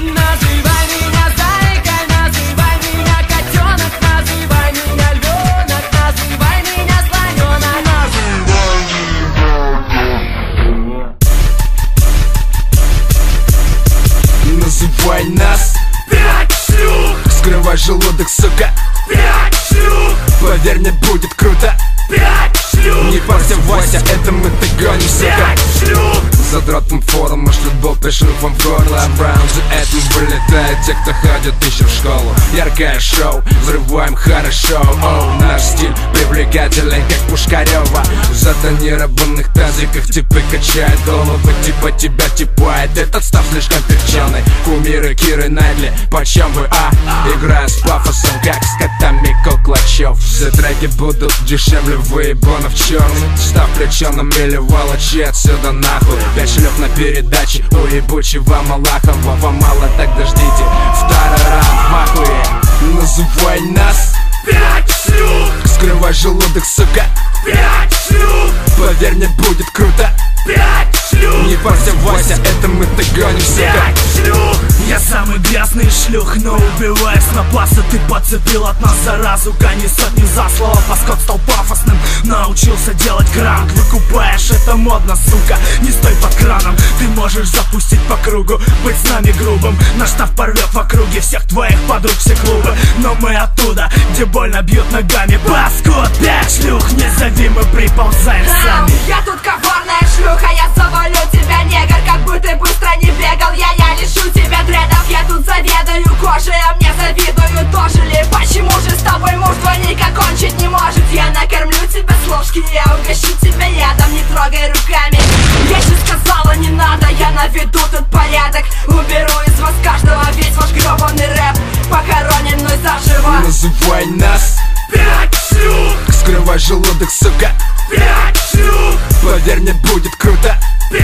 Называй меня зайкой, называй меня котенок, называй меня львенок, называй меня слоненок, называй нас 5 шлюх, скрывай желудок, сука. 5 шлюх, Поверь мне, будет круто. 5 шлюх, Не парься, Вася, это мы догоним, сука. 5 шлюх. Задротом форум, шлют болт, пришил вам в горло. Браун за этим вылетает те, кто ходит еще в школу. Яркое шоу, взрываем хорошо. Оу, наш стиль привлекателен, как Пушкарева. В затонированных тазиках типы качают головы. Типа тебя типает, этот став слишком перченый. Кумиры Киры Найтли, почем вы, играя с пафосом, как с котами Коклачев. Все треки будут дешевле выебанов черных. Став плеченым или волочи отсюда нахуй. 5 шлюх на передаче у ебучего Малахова. Вам мало, так дождите, второй раунд в ахуе. Называй нас 5 шлюх, скрывай желудок, сука. 5 шлюх, Поверь мне, будет круто. 5 шлюх, Не парься, Вася, это мы догоним, сука. 5 шлюх. Я самый грязный шлюх, но убиваешь на пасы. Ты подцепил от нас заразу, гони сотни за слово. Паскот стал пафосным, научился делать кранк. Выкупаешь, это модно, сука, не стой под краном. Ты можешь запустить по кругу, быть с нами грубым. Наш штаб порвет в округе всех твоих подруг, все клубы. Но мы оттуда, где больно бьют ногами. Паскот, 5 шлюх, не зови, мы приползаем сами. Я тут коварная шлюха, я завалю тебя, негр. Как бы ты быстро не бегал, я лишу тебя дредов. Я тут заведаю кожей, а мне завидую тоже ли? Почему же с тобой муж двойника кончить не может? Я накормлю тебя с ложки, я угощу тебя ядом, не трогай руками. Я же сказала, не надо, я наведу тут порядок. Уберу из вас каждого, весь ваш гребаный рэп похоронен мной заживо. Называй нас 5 шлюх, скрывай желудок, сука. 5 шлюх, Поверь мне, будет круто. 5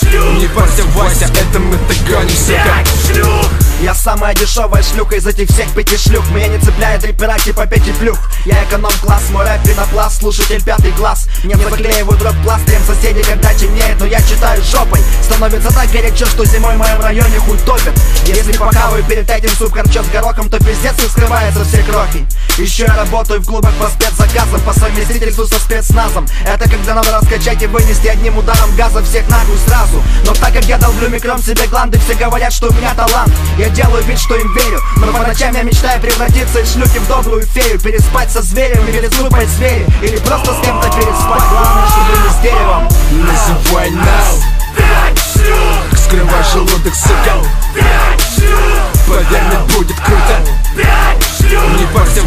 шлюх, Не парься, Вася, это мы догоним, сука. 5 шлюх. Я самая дешевая шлюха из этих всех 5 шлюх. Меня не цепляют репера типа Пети Плюх. Я эконом-класс, мой рэп пенопласт, слушатель 5 класс. Не заклеиваю дроп пластырем соседей, когда темнеет, но я читаю жопой. Становится так горячо, что зимой в моем районе хуй топит. Если похаваю перед этим суп харчо с горохом, то пиздец и скрывается все крохи. Еще я работаю в клубах по спецзаказам, по совместительству со спецназом. Это когда надо раскачать и вынести одним ударом газа всех нахуй сразу. Но так как я долблю микром себе гланды, все говорят, что у меня талант. Я делаю вид, что им верю, но по ночам я мечтаю превратиться из шлюхи в добрую фею. Переспать со зверем или слупать звери, или просто с кем-то переспать. Главное, чтобы не с деревом. Называй нас 5 шлюх, скрывай желудок, сука. 5 шлюх, Поверь мне, будет круто. 5 шлюх, Не парься,